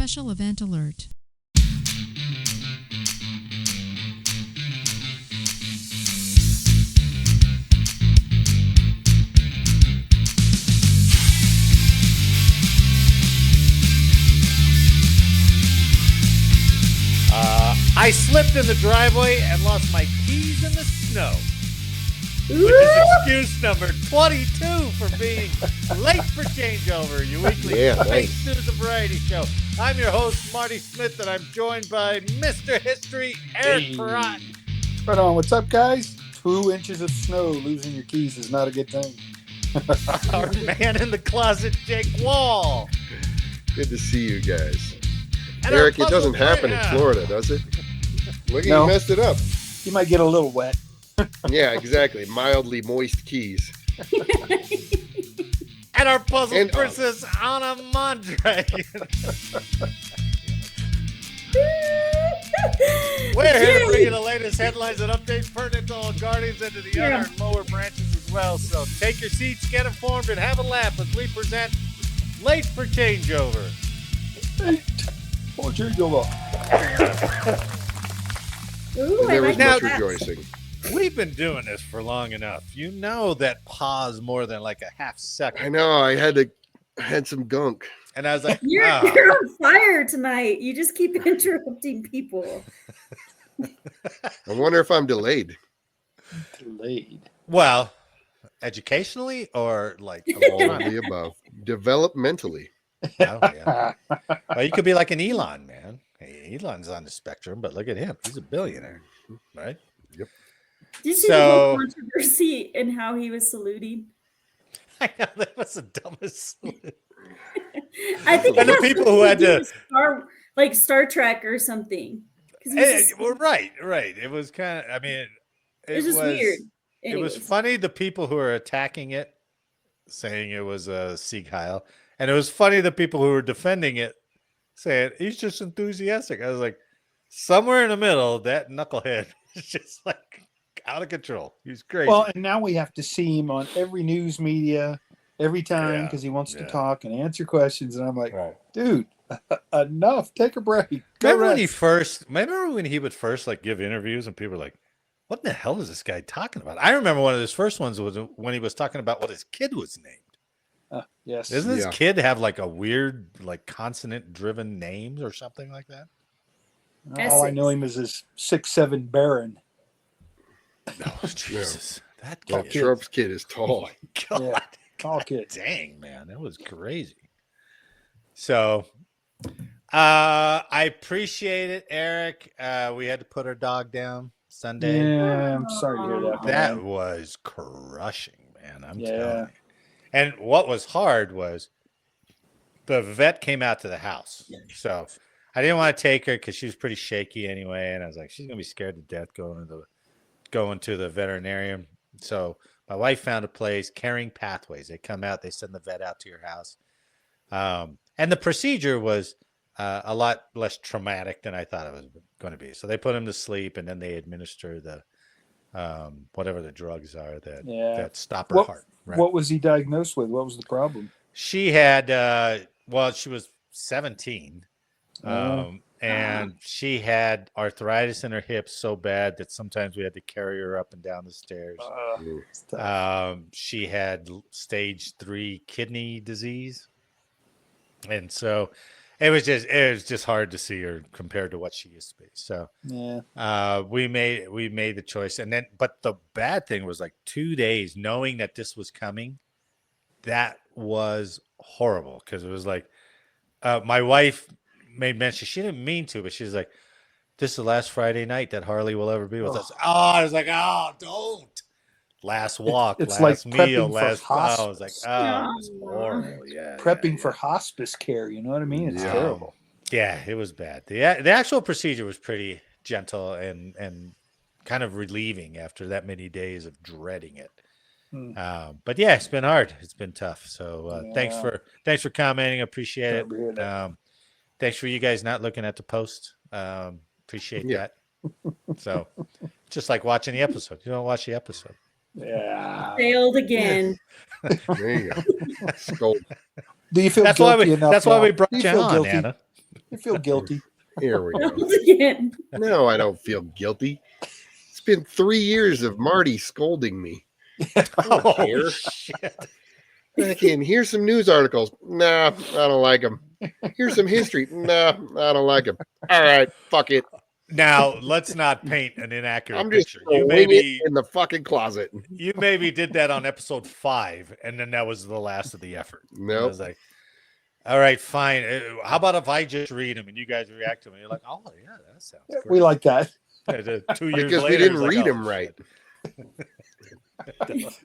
Special Event Alert. I slipped in the driveway and lost my keys in the snow. Which is excuse number 22 for being late for Changeover, your weekly fake news and variety show. I'm your host, Marty Smith, and I'm joined by Mr. History, Eric Perrott. Right on. What's up, guys? 2 inches of snow. Losing your keys is not a good thing. Our man in the closet, Jake Wall. Good to see you guys. And Eric, it doesn't happen in Florida, does it? Look at you messed it up. You might get a little wet. Yeah, exactly. Mildly moist keys. And our puzzle princess, Anna Mondragon. We're here to bring you the latest headlines and updates pertinent to all Guardians and to the other and lower branches as well. So take your seats, get informed, and have a laugh as we present Late for Changeover. Oh, Changeover. Ooh, There was much that. rejoicing. We've been doing this for long enough. You know that pause more than like a half second. I know. I had some gunk. And I was like, You're on fire tonight. You just keep interrupting people. I wonder if I'm delayed. Delayed. well, educationally or like All of the above. Developmentally. yeah. Well, you could be like an Elon, man. Hey, Elon's on the spectrum, but look at him. He's a billionaire, right? Yep. Did you see the whole controversy in how he was saluting? I know that was the dumbest salute. I think And it the has people something who to had do to- with Star Trek or something. 'Cause he was just- Well, right. It was kind of. I mean, it was just weird. It was Anyways. funny. The people who were attacking it, saying it was a Sieg Heil, and it was funny the people who were defending it, saying he's just enthusiastic. I was like, somewhere in the middle, that knucklehead is just like out of control. He's crazy. Well, and now we have to see him on every news media every time because he wants to talk and answer questions. And I'm like, dude, enough. Take a break. Remember when he would first like give interviews and people were like, what in the hell is this guy talking about? I remember one of his first ones was when he was talking about what his kid was named. Yes. Doesn't this kid have like a weird, like consonant driven names or something like that? All I know him is his 6'7" Baron. No, Jesus. That Well, kid. Trump's kid is tall. God. Yeah. Tall kid. Dang, man. That was crazy. So I appreciate it, Eric. We had to put our dog down Sunday. Yeah, I'm sorry to hear that. That man. was crushing, man. I'm telling you. And what was hard was the vet came out to the house. So I didn't want to take her because she was pretty shaky anyway. And I was like, she's going to be scared to death going to the veterinarian. So my wife found a place, Caring Pathways. They come out, they send the vet out to your house. And the procedure was a lot less traumatic than I thought it was going to be. So they put him to sleep and then they administer the whatever the drugs are that stop her heart. Right? What was he diagnosed with? What was the problem? She had, she was 17. And she had arthritis in her hips so bad that sometimes we had to carry her up and down the stairs. She had stage 3 kidney disease. And so it was just hard to see her compared to what she used to be. So we made the choice. And then, but the bad thing was like 2 days knowing that this was coming. That was horrible because it was like my wife made mention. She didn't mean to, but she's like, "This is the last Friday night that Harley will ever be with us." Oh, I was like, "Oh, don't." Last walk, It's last like meal, prepping for I was like, "Oh, it's horrible." Yeah, prepping for hospice care. You know what I mean? It's terrible. Yeah, it was bad. The actual procedure was pretty gentle and kind of relieving after that many days of dreading it. But yeah, it's been hard. It's been tough. So thanks for commenting. Appreciate it. Thanks for you guys not looking at the post. Appreciate that. So just like watching the episode. You don't watch the episode. Yeah. Failed again. There you go. Scold. Do you feel That's guilty enough? That's why we now? brought Do you feel on, guilty? Anna. You feel guilty. Here we go. Again. No, I don't feel guilty. It's been 3 years of Marty scolding me. Oh, care. shit. Again, here's some news articles. Nah, I don't like them. Here's some history. Nah, I don't like them. All right, fuck it. Now, let's not paint an inaccurate I'm just picture. you maybe in the fucking closet. You maybe did that on episode 5, and then that was the last of the effort. No, nope. I was like, all right, fine. How about if I just read them and you guys react to them? You're like, oh yeah, that sounds great. We like that. 2 years because later, we didn't like, read them right.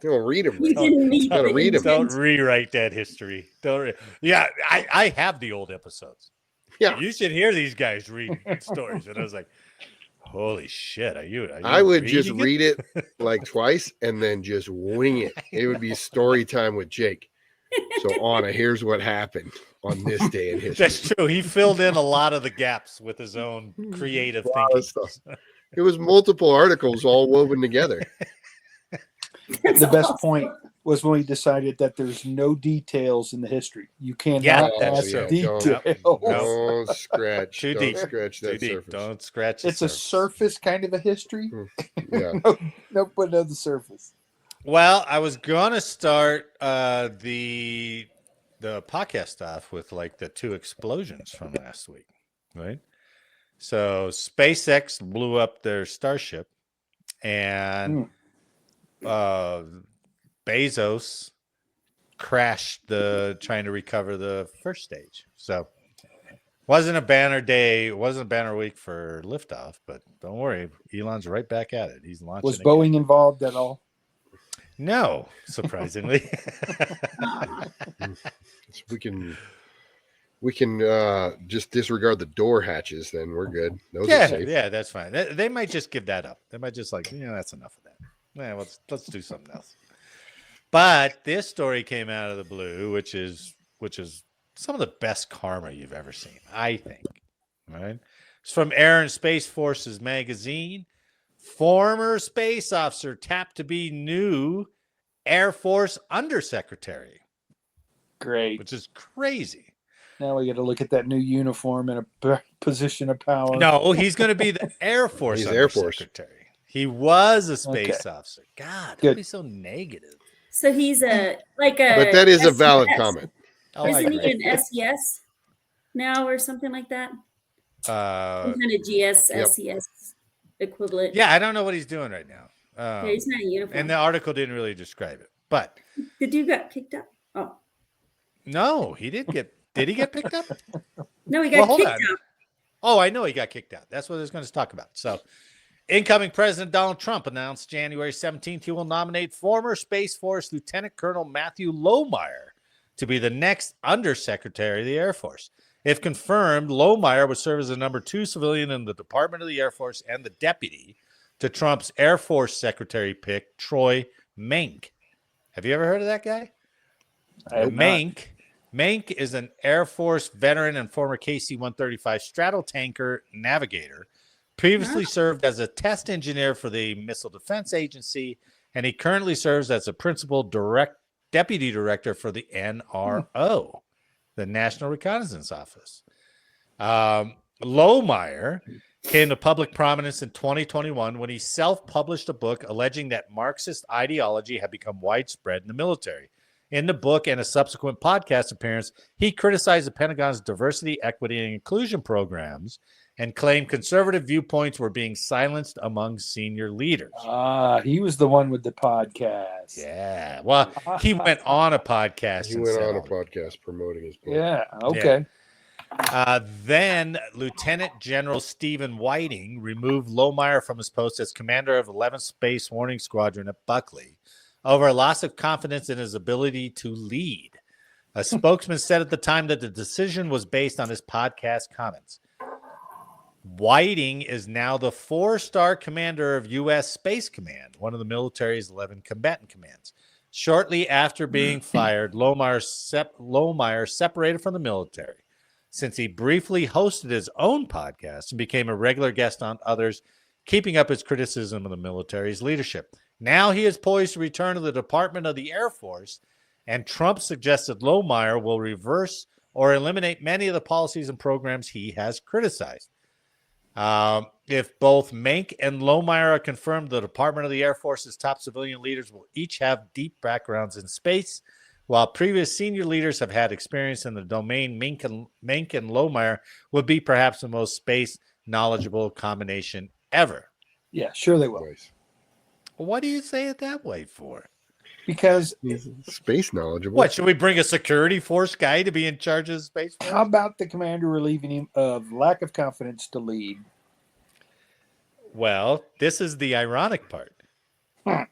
Don't read them. Gotta read them. Don't rewrite that history. Yeah, I have the old episodes. Yeah, you should hear these guys read stories. And I was like, holy shit! Are you I would just read it like twice and then just wing it. It would be story time with Jake. So Anna, here's what happened on this day in history. That's true. He filled in a lot of the gaps with his own creative thinking. It was multiple articles all woven together. The best point was when we decided that there's no details in the history. You cannot add details. Don't scratch. Too don't deep. scratch that Too surface. Deep. Don't scratch. It's a surface kind of a history. Yeah. no, but no, the surface. Well, I was gonna start the podcast stuff with like the 2 explosions from last week, right? So SpaceX blew up their Starship, and Bezos crashed trying to recover the first stage. So wasn't a banner day, wasn't a banner week for liftoff, but don't worry, Elon's right back at it. He's launching. Was Boeing involved at all? No, surprisingly. We can just disregard the door hatches. Then we're good. Those are safe. Yeah, that's fine. They might just give that up. They might just like, that's enough of that. Yeah, let's do something else. But this story came out of the blue, which is some of the best karma you've ever seen, I think. Right? It's from Air and Space Forces magazine. Former space officer tapped to be new Air Force Undersecretary. Great. Which is crazy. Now we got to look at that new uniform in a position of power. No, he's going to be the Air Force He's Undersecretary. He was a space officer. God, don't be so negative. So he's but that is a valid comment. Isn't he an SES now or something like that? Some kind of GS, SES equivalent. Yeah, I don't know what he's doing right now. He's not in uniform. And the article didn't really describe it. But the dude got kicked up. Oh. No, he did he get picked up? No, he got kicked out. Oh, I know he got kicked out. That's what I was going to talk about. So, incoming President Donald Trump announced January 17th he will nominate former Space Force Lieutenant Colonel Matthew Lohmeyer to be the next Undersecretary of the Air Force. If confirmed, Lohmeyer would serve as the number 2 civilian in the Department of the Air Force and the deputy to Trump's Air Force Secretary pick, Troy Menck. Have you ever heard of that guy? Menck is an Air Force veteran and former KC-135 Stratotanker navigator. Previously served as a test engineer for the Missile Defense Agency, and he currently serves as a principal deputy director for the NRO, the National Reconnaissance Office. Lohmeyer came to public prominence in 2021 when he self-published a book alleging that Marxist ideology had become widespread in the military. In the book and a subsequent podcast appearance, he criticized the Pentagon's diversity, equity, and inclusion programs and claimed conservative viewpoints were being silenced among senior leaders. He was the one with the podcast. Yeah. Well, he went on a podcast. He went on a podcast promoting his book. Yeah. Okay. Yeah. Then Lieutenant General Stephen Whiting removed Lohmeyer from his post as commander of 11th Space Warning Squadron at Buckley over a loss of confidence in his ability to lead. A spokesman said at the time that the decision was based on his podcast comments. Whiting is now the 4-star commander of U.S. Space Command, one of the military's 11 combatant commands. Shortly after being fired, Lohmeyer separated from the military, since he briefly hosted his own podcast and became a regular guest on others, keeping up his criticism of the military's leadership. Now he is poised to return to the Department of the Air Force, and Trump suggested Lohmeyer will reverse or eliminate many of the policies and programs he has criticized. If both Menck and Lohmeyer are confirmed, the Department of the Air Force's top civilian leaders will each have deep backgrounds in space, while previous senior leaders have had experience in the domain. Menck and Lohmeyer would be perhaps the most space knowledgeable combination ever. Yeah, sure they will. Nice. What do you say it that way for? Because he's space knowledgeable. What, should we bring a security force guy to be in charge of the space force? How about the commander relieving him of lack of confidence to lead? Well, this is the ironic part. That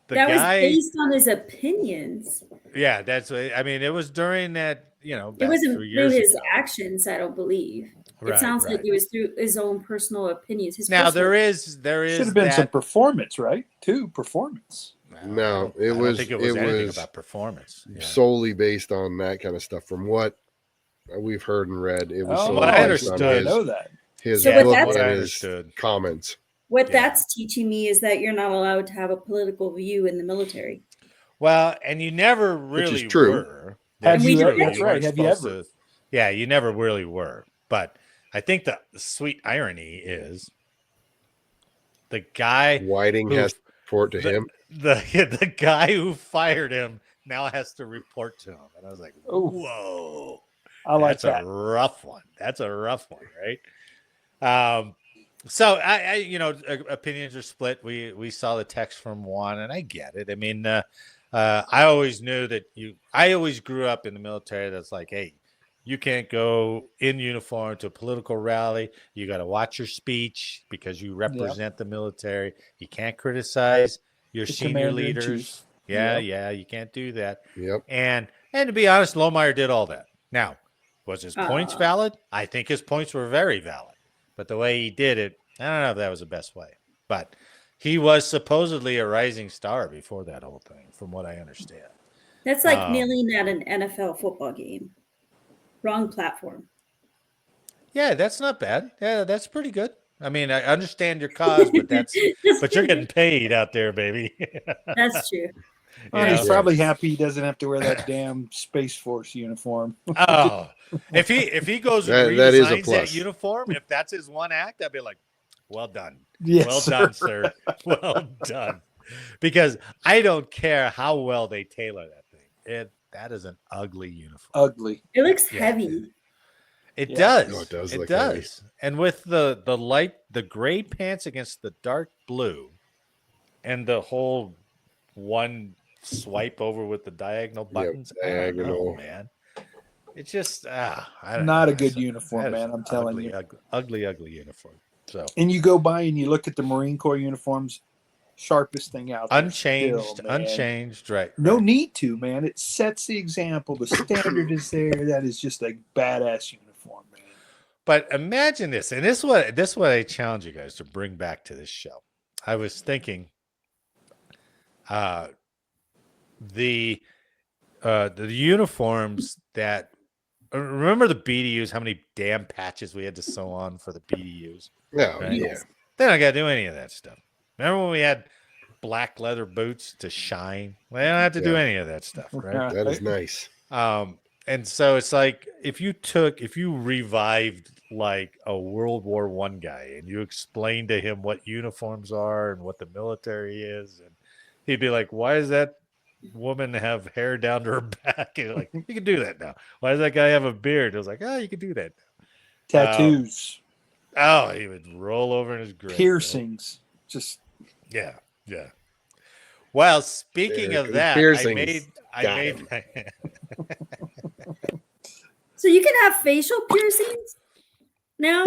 was based on his opinions. Yeah, that's. I mean, it was during that. It wasn't through his actions. I don't believe. It sounds like it was through his own personal opinions. There is should have been some performance, right? Performance. No, I don't think it was anything about performance. Solely based on that kind of stuff. From what we've heard and read, it was what I understood. I know that his book and his comments. What that's teaching me is that you're not allowed to have a political view in the military. Well, and you never really were. That's right. Have you ever? Yeah, you never really were. But I think the sweet irony is the guy Whiting has to report to him. The guy who fired him now has to report to him. And I was like, whoa. I like That's a rough one. That's a rough one, right? So I opinions are split. We saw the text from Juan, and I get it. I mean, I always knew that I always grew up in the military. That's like, hey, you can't go in uniform to a political rally. You got to watch your speech because you represent the military. You can't criticize your senior leaders. Yeah, you can't do that. Yep. And to be honest, Lohmeyer did all that. Now, was his points valid? I think his points were very valid. But the way he did it, I don't know if that was the best way. But he was supposedly a rising star before that whole thing, from what I understand. That's like kneeling at an NFL football game. Wrong platform. Yeah, that's not bad. Yeah, that's pretty good. I mean, I understand your cause, but but you're getting paid out there, baby. That's true. Well, he's probably happy he doesn't have to wear that damn Space Force uniform. If he goes and redesigns that uniform, if that's his one act, I'd be like, well done. Yes, well done, sir. Well done. Because I don't care how well they tailor that thing. That is an ugly uniform. Ugly. It looks heavy. It does. No, it does. It does. Heavy. And with the gray pants against the dark blue, and the whole one swipe over with the diagonal buttons. Diagonal. I don't know, man. It's just not a good uniform, man. I'm telling you, ugly uniform. So, and you go by and you look at the Marine Corps uniforms, sharpest thing out there. Unchanged, right? No need to, man. It sets the example. The standard is there. That is just a badass uniform, man. But imagine this, and this is what I challenge you guys to bring back to this show. I was thinking, the uniforms that remember the BDUs, how many damn patches we had to sew on for the BDUs? Yeah, right? Yeah. They don't got to do any of that stuff. Remember when we had black leather boots to shine? They don't have to do any of that stuff, right? That is nice. And so it's like if you revived like a World War I guy and you explained to him what uniforms are and what the military is, and he'd be like, why does that woman have hair down to her back? And like, you can do that now. Why does that guy have a beard? I was like, you can do that now. Tattoos. He would roll over in his grave. Piercings. Just yeah. Well, speaking of that, I made So you can have facial piercings now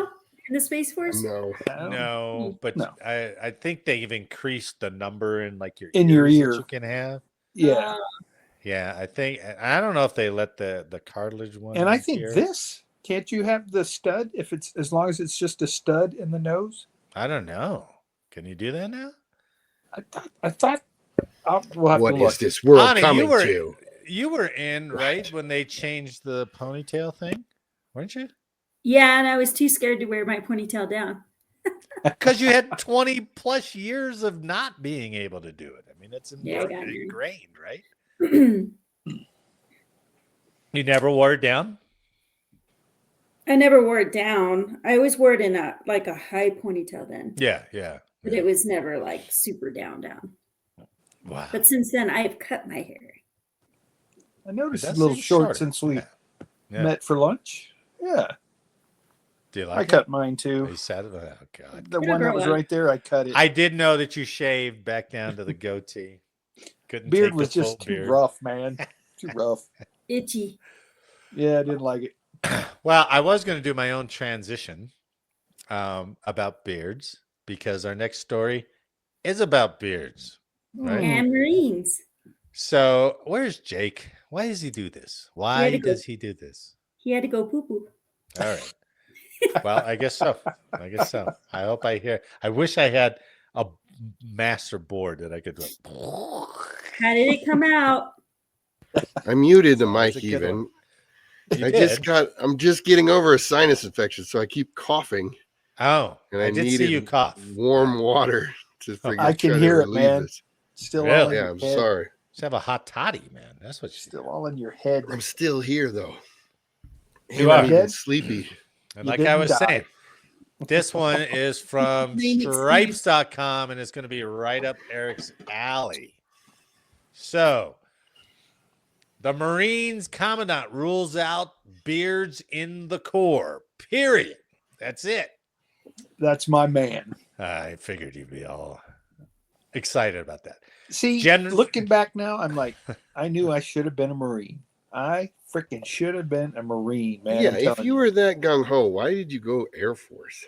in the Space Force? No, but no. I think they've increased the number in like your ear that you can have. Yeah. Yeah, I don't know if they let the cartilage one. And I think can't you have the stud if it's as long as it's just a stud in the nose? I don't know. Can you do that now? I thought we'll have what to look. Is this world coming to? You were in, right, when they changed the ponytail thing, weren't you? Yeah, and I was too scared to wear my ponytail down. Because you had 20 plus years of not being able to do it. I mean, it's ingrained, right? You never wore it down? I never wore it down. I always wore it in a high ponytail then. Yeah. But it was never like super down. Wow. But since then, I've cut my hair. I noticed a little short since we met for lunch. Yeah. Do you like it? I cut mine too. Are you sad about it? Oh, God. The one that was right there, I cut it. I did know that you shaved back down to the goatee. Couldn't beard take was the full just too beard. rough, man. Too rough. Itchy. Yeah, I didn't like it. Well, I was going to do my own transition about beards because our next story is about beards. Right? And Marines. So where's Jake? Why does he do this? Why does he do this? He had to go poo-poo. All right. Well, I guess so. I hope I hear. I wish I had a master board that I could. How did it come out? I muted the mic even. I'm just getting over a sinus infection, so I keep coughing. Oh, and I did see you cough. Warm water to I can hear it, man. This. Still really? Yeah, I'm sorry. Just have a hot toddy, man. That's what still all in your head. I'm still here though. You are even sleepy. And like I was saying, this one is from stripes.com and it's going to be right up Eric's alley. So, the Marines Commandant rules out beards in the Corps. Period. That's it. That's my man. I figured you'd be all excited about that. See, looking back now, I'm like, I knew I should have been a Marine. I freaking should have been a Marine, man. Yeah, if you were that gung-ho, why did you go Air Force?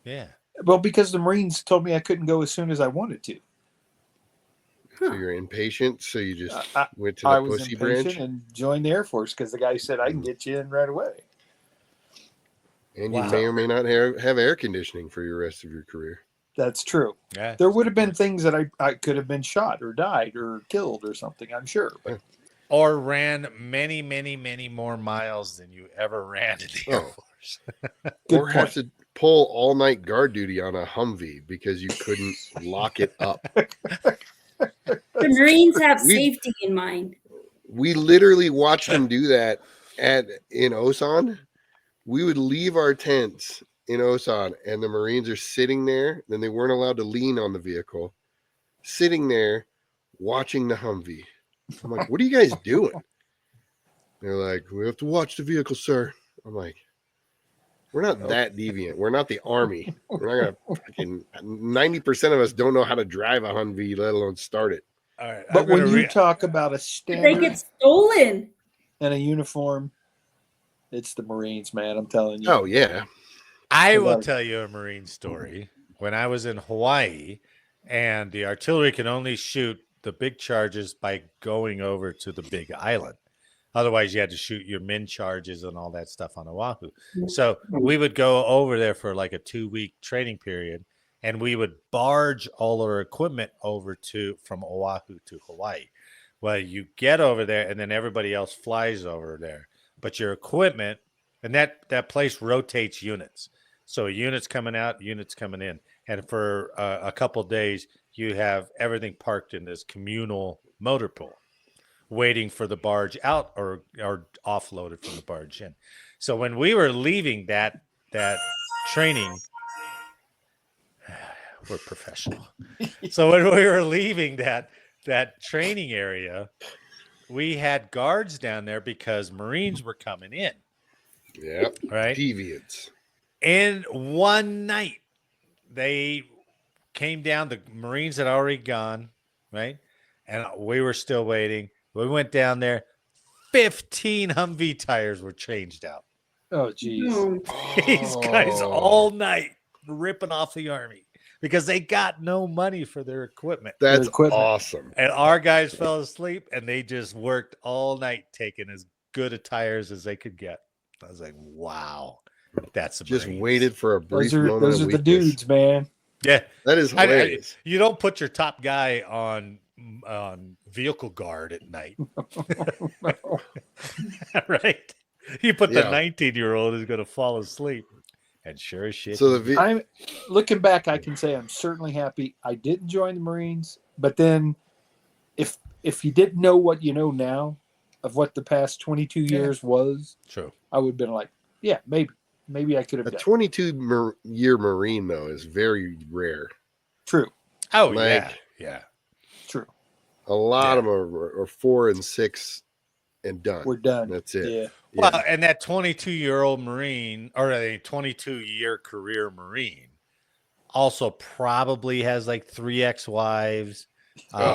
Yeah. Well, because the Marines told me I couldn't go as soon as I wanted to. So you're impatient, so you just went to the pussy branch? And joined the Air Force because the guy said, I can get you in right away. And you may or may not have air conditioning for your rest of your career. That's true. Yeah. There would have been things that I could have been shot or died or killed or something, I'm sure. But or ran many, many, many more miles than you ever ran in the Air Force. Or have to pull all-night guard duty on a Humvee because you couldn't lock it up. The Marines have safety in mind. We literally watched them do that in Osan. We would leave our tents in Osan, and the Marines are sitting there. Then they weren't allowed to lean on the vehicle, sitting there watching the Humvee. I'm like, what are you guys doing? They're like, we have to watch the vehicle, sir. I'm like, we're not that deviant. We're not the Army. We're not gonna fucking 90% of us don't know how to drive a Humvee, let alone start it. All right, but when you talk about a standard, they get stolen and a uniform, it's the Marines, man. I'm telling you. Oh yeah. I will tell you a Marine story. When I was in Hawaii, and the artillery can only shoot the big charges by going over to the big island. Otherwise, you had to shoot your min charges and all that stuff on Oahu. So we would go over there for like a 2-week training period, and we would barge all our equipment over from Oahu to Hawaii. Well, you get over there, and then everybody else flies over there. But your equipment, and that place rotates units. So units coming out, units coming in. And for a couple of days, you have everything parked in this communal motor pool, waiting for the barge out or offloaded from the barge in. So when we were leaving that training, we're professional. So when we were leaving that training area, we had guards down there because Marines were coming in. Yeah. Right. Deviants. And one night they came down. The Marines had already gone, right? And we were still waiting. We went down there. 15 Humvee tires were changed out. Oh, geez. These guys all night ripping off the Army because they got no money for their equipment. That's awesome. And our guys fell asleep, and they just worked all night taking as good a tires as they could get. I was like, wow. That's just Marines. Waited for a brief moment. Those are the dudes, man. Yeah, that is hilarious. You don't put your top guy on vehicle guard at night, right? You put the 19-year-old who's going to fall asleep, and sure as shit. So I'm looking back. I can say I'm certainly happy I didn't join the Marines. But then, if you didn't know what you know now, of what the past 22 years was, true, I would have been like, Yeah, maybe I could have A done. 22-year Marine though is very rare. True. Oh Like, yeah. True. A lot of them are 4 and 6 and done. We're done. That's it. Yeah. Well, and that 22-year-old Marine or a 22-year career Marine also probably has like 3 ex-wives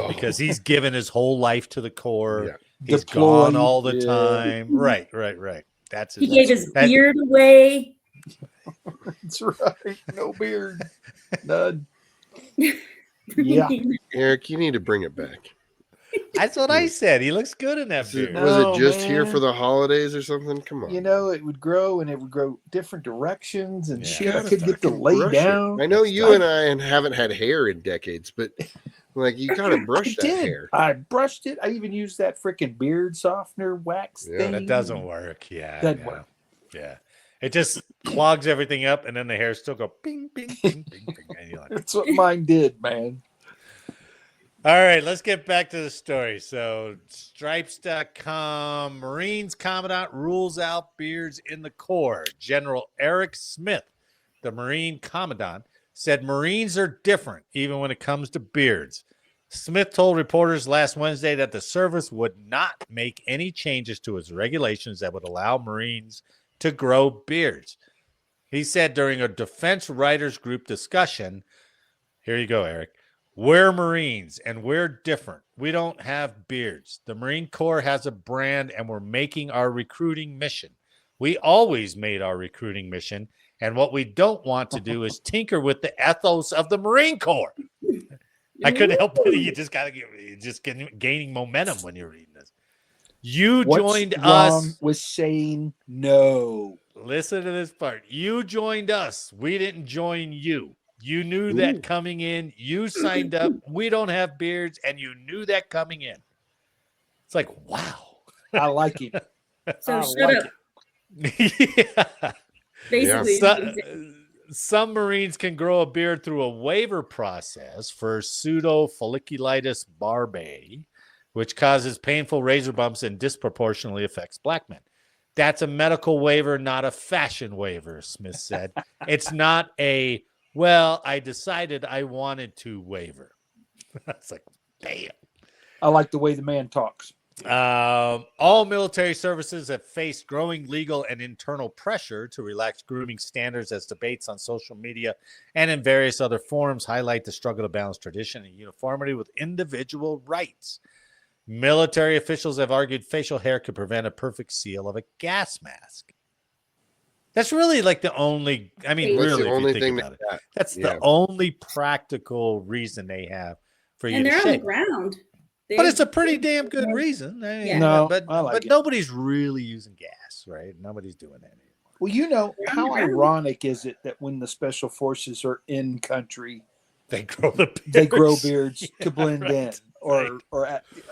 because he's given his whole life to the Corps. Yeah. He's Deployed. gone all the time. Right. That's he gave his beard away. That's right. No beard. None. Yeah. Eric, you need to bring it back. That's what I said. He looks good in that beard. Was it just here for the holidays or something? Come on. You know, it would grow and it would grow different directions and shit. I gotta could get to lay down. I know you and I haven't had hair in decades, but like you gotta brush that hair. I brushed it. I even used that freaking beard softener wax thing. That doesn't work. Yeah. Doesn't work. Yeah. It just clogs everything up and then the hair still go bing, bing, bing, bing, bing. And you're like, that's what mine did, man. All right, let's get back to the story. So, stripes.com, Marines Commandant rules out beards in the Corps. General Eric Smith, the Marine Commandant, said Marines are different even when it comes to beards. Smith told reporters last Wednesday that the service would not make any changes to its regulations that would allow Marines to grow beards. He said during a Defense Writers Group discussion, here you go, Eric. We're Marines and we're different. We don't have beards. The Marine Corps has a brand and we're making our recruiting mission. We always made our recruiting mission. And what we don't want to do is tinker with the ethos of the Marine Corps. I couldn't help it. You just got to gaining momentum when you're reading this. What's joined wrong us with saying no. Listen to this part. You joined us. We didn't join you. You knew that coming in. You signed up. We don't have beards, and you knew that coming in. It's like, wow. I like it. So shut up. Yeah. Basically. Some Marines can grow a beard through a waiver process for pseudofolliculitis barbae, which causes painful razor bumps and disproportionately affects black men. That's a medical waiver, not a fashion waiver, Smith said. It's not a, well, I decided I wanted to waiver. It's like, damn. I like the way the man talks. All military services have faced growing legal and internal pressure to relax grooming standards as debates on social media and in various other forums highlight the struggle to balance tradition and uniformity with individual rights. Military officials have argued facial hair could prevent a perfect seal of a gas mask. That's really like the only, I mean, that's really, the if only you think thing about it, that's the only practical reason they have for you and to they're shave. on the ground. But it's a pretty damn good reason. I mean, Yeah. No, but I like it. nobody's really using gas, right? Nobody's doing that anymore. Well, you know, how ironic is it that when the special forces are in country, they grow the beards. They grow beards to blend right, in,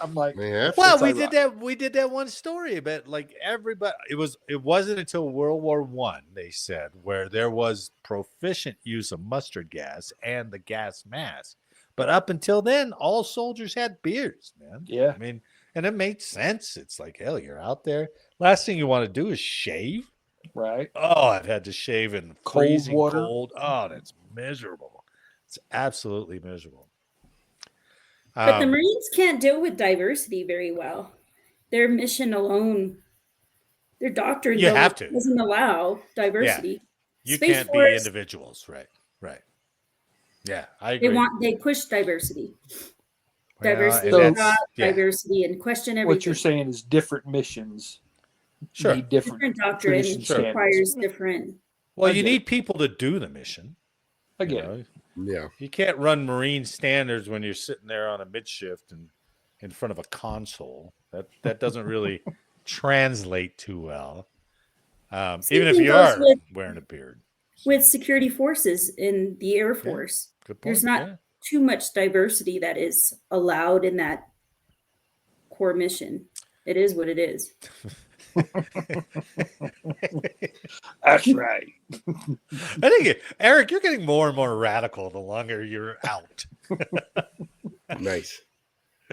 I'm like, well, we did that one story about like everybody. It wasn't until World War I, they said, where there was proficient use of mustard gas and the gas mask. But up until then, all soldiers had beards, man. Yeah. I mean, and it made sense. It's like, hell, you're out there. Last thing you want to do is shave. Right. Oh, I've had to shave in Cold freezing water. cold. Oh, that's miserable. It's absolutely miserable. But the Marines can't deal with diversity very well. Their mission alone, their doctrine doesn't allow diversity. Yeah. You can't be individuals, right? Right. Yeah, I agree. They push diversity. Well, diversity and question everything. What you're saying is different missions. Sure. Need different doctrine requires different. Well, you need people to do the mission. I get it. Yeah. You can't run Marine standards when you're sitting there on a midshift and in front of a console. That doesn't really translate too well. Even if you are wearing a beard. With security forces in the Air Force, there's not too much diversity that is allowed in that core mission. It is what it is. That's right. I think, Eric, you're getting more and more radical the longer you're out. Nice.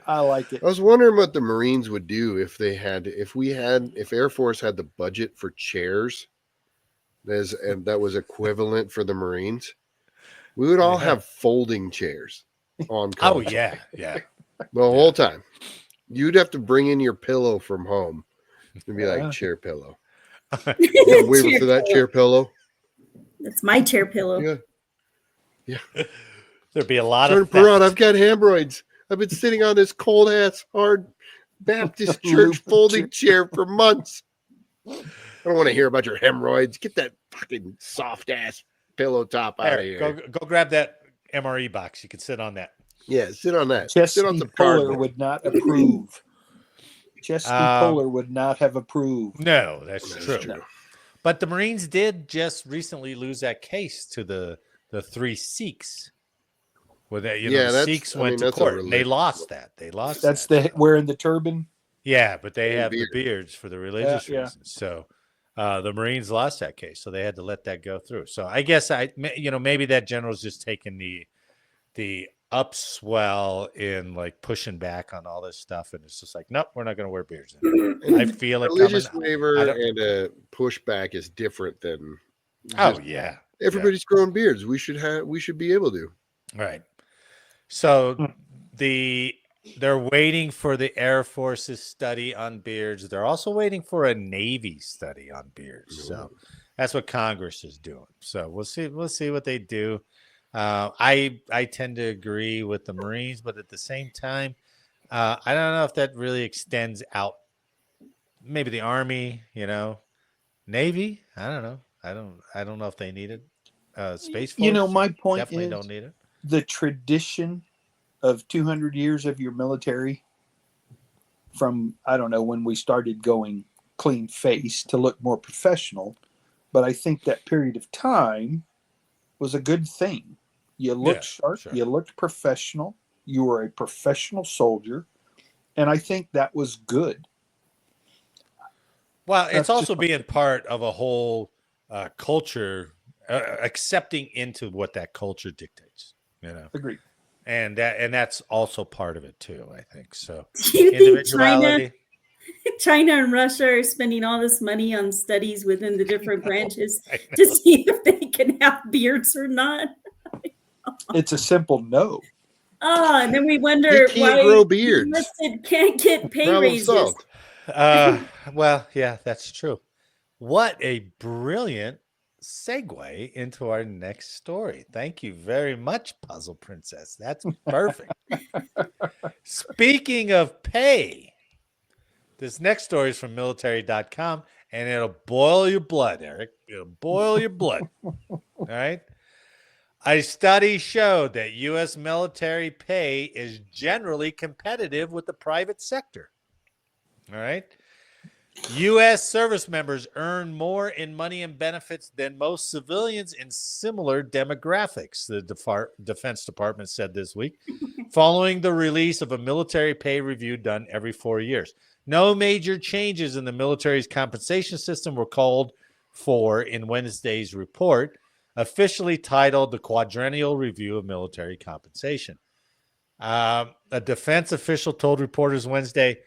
I like it. I was wondering what the Marines would do if Air Force had the budget for chairs and that was equivalent for the Marines, we would all have folding chairs on call. Oh, yeah. The whole time. You'd have to bring in your pillow from home and be like, chair pillow. You know, waiting for that chair pillow. That's my chair pillow. Yeah. There'd be a lot of Perot, I've got hemorrhoids. I've been sitting on this cold ass hard Baptist church folding chair for months. I don't want to hear about your hemorrhoids. Get that fucking soft ass pillow top out of here. Go grab that MRE box. You can sit on that. Yeah, sit on that. Jesse sit on some Polar cardboard. would not approve. Jesse Polar would not have approved. No, that's true. No. But the Marines did just recently lose that case to the 3 Sikhs. Where that, the Sikhs went to court. And they lost that. That's the wearing the turban. Yeah, but they have the beards for the religious reasons. So the Marines lost that case, so they had to let that go through. So I guess maybe that general's just taking the upswell in like pushing back on all this stuff, and it's just like, nope, we're not going to wear beards. I feel it. Religious waiver and a pushback is different than. Everybody's growing beards. We should be able to. Right. So they're waiting for the Air Force's study on beards. They're also waiting for a Navy study on beards. So that's what Congress is doing. So we'll see what they do. I tend to agree with the Marines, but at the same time, I don't know if that really extends out. Maybe the Army, Navy. I don't know. I don't know if they need it. Space Force. My point definitely don't need it. The tradition of 200 years of your military, from I don't know when we started going clean face to look more professional, but I think that period of time was a good thing. You looked sharp, you looked professional, you were a professional soldier, and I think that was good. Well, it's also being part of a whole culture, accepting into what that culture dictates. Agreed. And that's also part of it too, I think. So do you think China and Russia are spending all this money on studies within the different branches to see if they can have beards or not? It's a simple no. And then we wonder why grow beards. Can't get pay raises. Well, yeah, that's true. What a brilliant segue into our next story. Thank you very much, Puzzle Princess. That's perfect. Speaking of pay, this next story is from military.com, and it'll boil your blood, Eric. It'll boil your blood. All right. A study showed that U.S. military pay is generally competitive with the private sector. All right. U.S. service members earn more in money and benefits than most civilians in similar demographics, the Defense Department said this week, following the release of a military pay review done every 4 years. No major changes in the military's compensation system were called for in Wednesday's report, officially titled the Quadrennial Review of Military Compensation. A defense official told reporters Wednesday,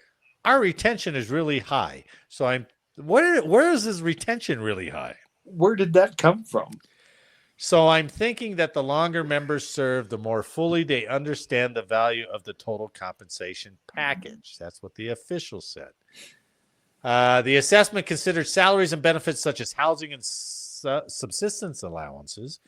our retention is really high. So where is this retention really high? Where did that come from? So I'm thinking that the longer members serve, the more fully they understand the value of the total compensation package. That's what the official said. The assessment considered salaries and benefits such as housing and subsistence allowances.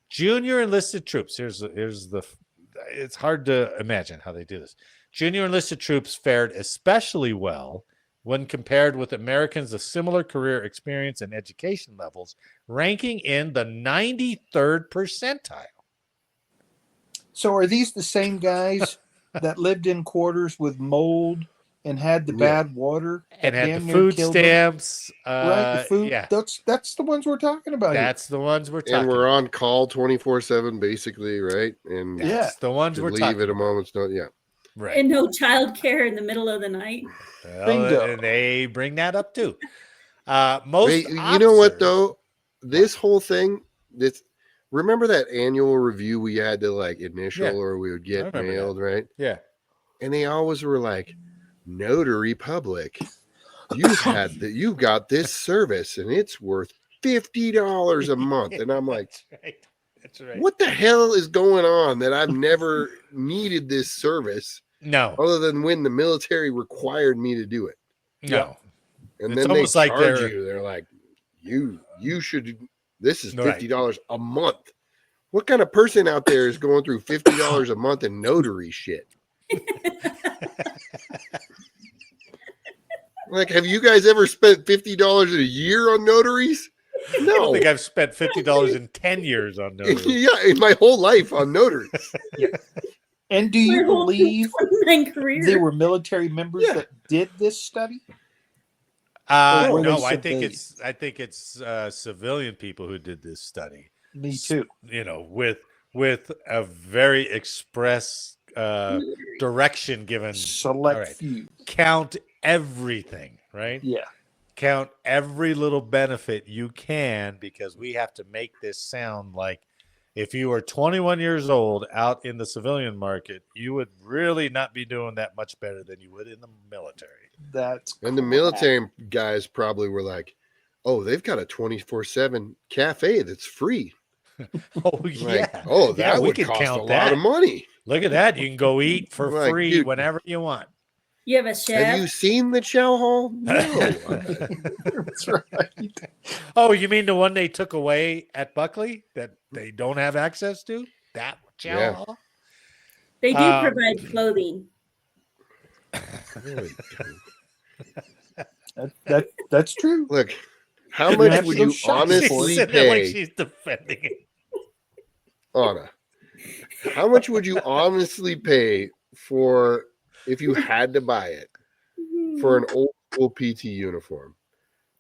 Junior enlisted troops. It's hard to imagine how they do this. Junior enlisted troops fared especially well when compared with Americans of similar career experience and education levels, ranking in the 93rd percentile. So are these the same guys that lived in quarters with mold and had the bad water and had the food stamps? Right, the food. Yeah. That's the ones we're talking about. That's the ones we're talking about. And we're on call 24/7, basically, right? And that's the ones we're talking about. Leave at a moment's notice. Yeah. Right. And no childcare in the middle of the night. Well, and they bring that up too. You know what though? This whole thing, remember that annual review we had to initial or we would get mailed, right? Yeah. And they always were like, Notary Public, you got this service and it's worth $50 a month. And I'm like, That's right. What the hell is going on that I've never needed this service? No. Other than when the military required me to do it. No. And It's then they almost like charge you. They're like, you should, this is $50 a month. What kind of person out there is going through $50 a month in notary shit? Like, have you guys ever spent $50 a year on notaries? No. I don't think I've spent $50 in 10 years on notaries. Yeah, in my whole life on notaries. Yeah. And do you believe there were military members that did this study? No, I think it's civilian people who did this study. Me too. You know, with a very express direction given. Select few. Count everything, right? Yeah. Count every little benefit you can, because we have to make this sound like if you were 21 years old out in the civilian market, you would really not be doing that much better than you would in the military. And the military guys probably were like, oh, they've got a 24/7 cafe that's free. Oh, yeah. Like, oh, that would cost a lot of money. Look at that. You can go eat for free, dude, whenever you want. You have a chef? Have you seen the chow hall? No. That's right. Oh, you mean the one they took away at Buckley that they don't have access to? That chow hall? They do provide clothing. That's true. Look, how much would you honestly pay? Like she's defending it. Anna, how much would you honestly pay for, if you had to buy it, for an old school PT uniform?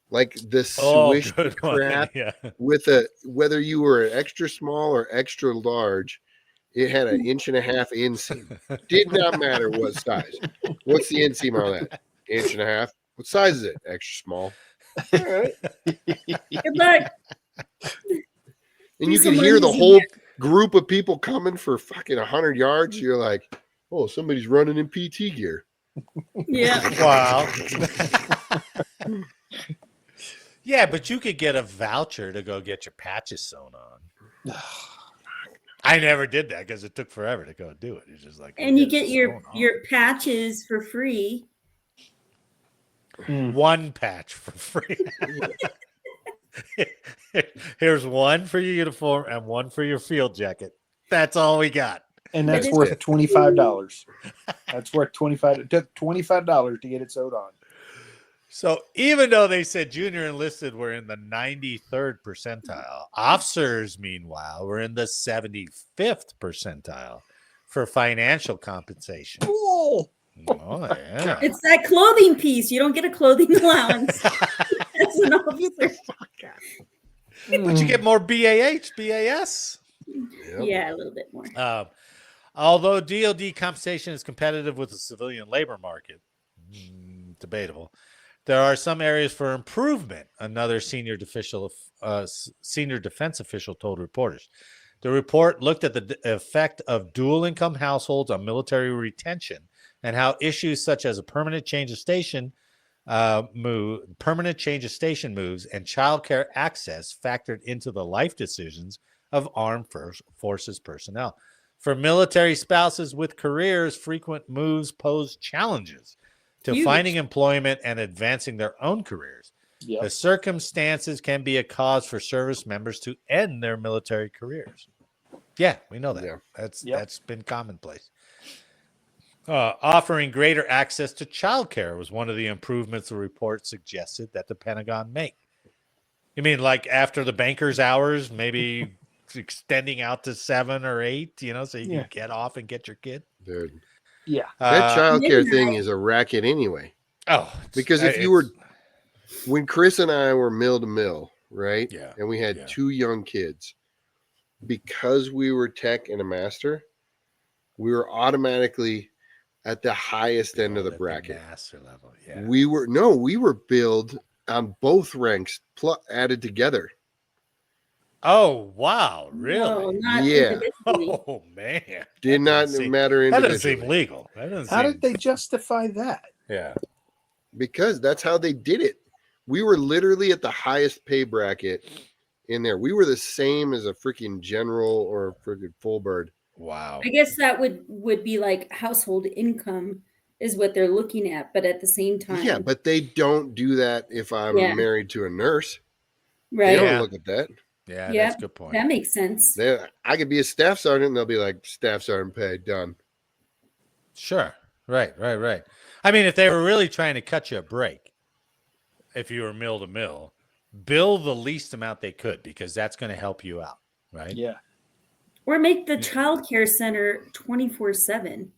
Like the swish crap with whether you were an extra small or extra large, it had an 1.5 inch inseam. Did not matter what size. What's the inseam on that? 1.5 inches. What size is it? Extra small. All right. Good luck. And you can hear the whole group of people coming for fucking 100 yards. You're like, oh, somebody's running in PT gear. Yeah. Wow. Yeah, but you could get a voucher to go get your patches sewn on. I never did that because it took forever to go do it. It's just like, and you get your patches for free. One patch for free. Here's one for your uniform and one for your field jacket. That's all we got. And that's worth $25. That's worth $25. It took $25 to get it sewed on. So even though they said junior enlisted were in the 93rd percentile, officers, meanwhile, were in the 75th percentile for financial compensation. Cool. Oh, yeah. It's that clothing piece. You don't get a clothing allowance. That's an officer. But you get more BAH, BAS. Yep. Yeah, a little bit more. Although DoD compensation is competitive with the civilian labor market, debatable, there are some areas for improvement, another senior defense official told reporters. The report looked at the effect of dual income households on military retention and how issues such as a permanent change of station moves and child care access factored into the life decisions of armed forces personnel. For military spouses with careers, frequent moves pose challenges to finding employment and advancing their own careers. Yep. The circumstances can be a cause for service members to end their military careers. Yeah, we know that. Yeah. That's been commonplace. Offering greater access to childcare was one of the improvements the report suggested that the Pentagon make. You mean like after the banker's hours, maybe extending out to 7 or 8, so you can get off and get your kid? Dude. Yeah. That childcare thing is a racket anyway. Oh. Because if you were, when Chris and I were mill to mill, right? Yeah. And we had 2 young kids, because we were tech and a master, we were automatically at the highest end of the bracket. Master level, yeah. We were billed on both ranks added together. Oh, wow. Really? No, yeah. Oh, man. Did not matter individually. That doesn't seem legal. How did they justify that? Yeah. Because that's how they did it. We were literally at the highest pay bracket in there. We were the same as a freaking general or a freaking full bird. Wow. I guess that would be like household income is what they're looking at, but at the same time. Yeah, but they don't do that if I'm married to a nurse. Right. They don't look at that. Yeah, that's a good point. That makes sense. I could be a staff sergeant and they'll be like, staff sergeant pay, done. Sure. Right. I mean, if they were really trying to cut you a break, if you were mill to mill, bill the least amount they could, because that's going to help you out, right? Yeah. Or make the child care center 24/7.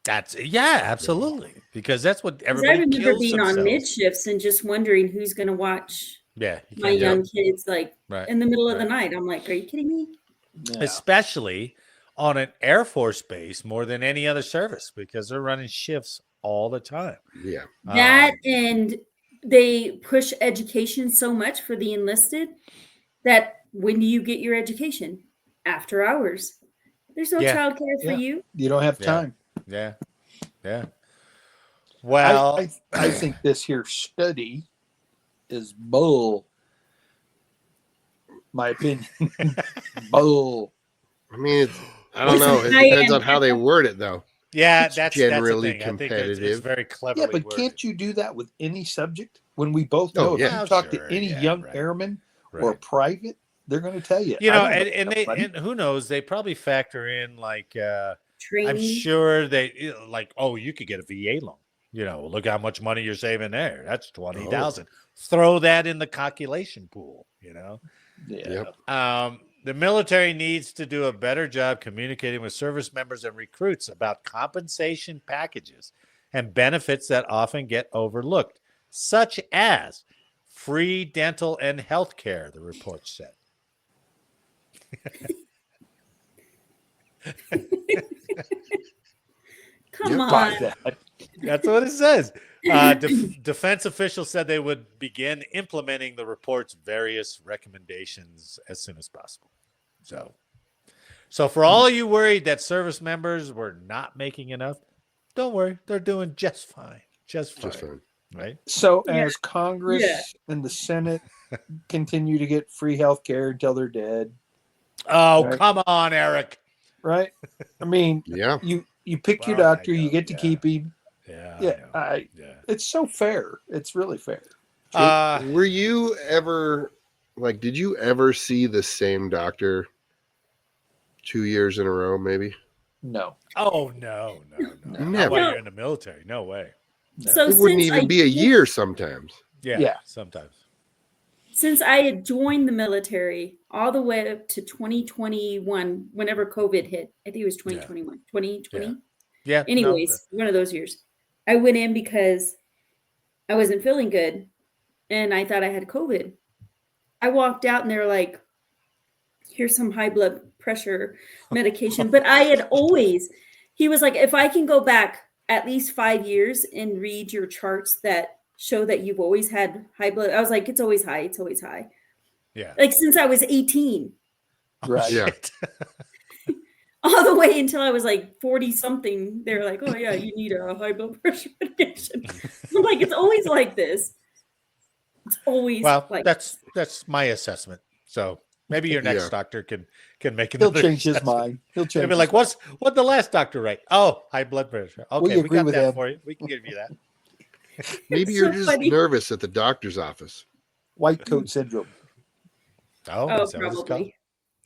Absolutely, because that's what everybody. I remember being themselves. on mid shifts and just wondering who's going to watch. My young kids, like in the middle of the night. I'm like, are you kidding me? Yeah. Especially on an Air Force base more than any other service, because they're running shifts all the time. Yeah. That and they push education so much for the enlisted that when do you get your education? After hours. There's no child care for you. You don't have time. Yeah. Well, I think this here study is bull. My opinion. Bull. I mean, I don't know. It depends on how they word it, though. Yeah, that's generally that's competitive. I think it's very cleverly but worded. can't you do that with any subject? When we both know, if you talk to any young airman or private, they're going to tell you. You know, and who knows? They probably factor in like training. I'm sure they like, oh, you could get a VA loan. You know, look how much money you're saving there. That's $20,000. Throw that in the calculation pool. You know. Yeah. Yep. The military needs to do a better job communicating with service members and recruits about compensation packages and benefits that often get overlooked, such as free dental and health care, the report said. Come on. That's what it says. Defense officials said they would begin implementing the report's various recommendations as soon as possible. So for all you worried that service members were not making enough, don't worry. They're doing just fine. Just fine. Right? So as Congress and the Senate continue to get free health care until they're dead. Oh, come on, Eric. Right? I mean, you pick your doctor, you get to keep him. It's so fair. It's really fair. Were you ever did you ever see the same doctor 2 years in a row, maybe? No. Oh, no. Never. While you're in the military. No way. No. So it wouldn't even be a year sometimes. Yeah, sometimes. Since I had joined the military all the way up to 2021, whenever COVID hit, I think it was 2021, 2020. Yeah. Anyways, one of those years. I went in because I wasn't feeling good and I thought I had COVID. I walked out and they were like, here's some high blood pressure medication. But I had he was like, if I can go back at least 5 years and read your charts that show that you've always had high blood. I was like, it's always high. It's always high. Yeah. Like since I was 18. Right. Yeah. All the way until I was like 40 something. They're like, oh yeah, you need a high blood pressure medication. I'm like, it's always like this. It's always like that's my assessment. So maybe your next doctor can make He'll another change his assessment. mind. He'll change. He'll be like, what the last doctor write? Oh, high blood pressure. Okay, we got that him. for you. We can give you that. Maybe you're just nervous at the doctor's office. White coat syndrome. Oh, probably.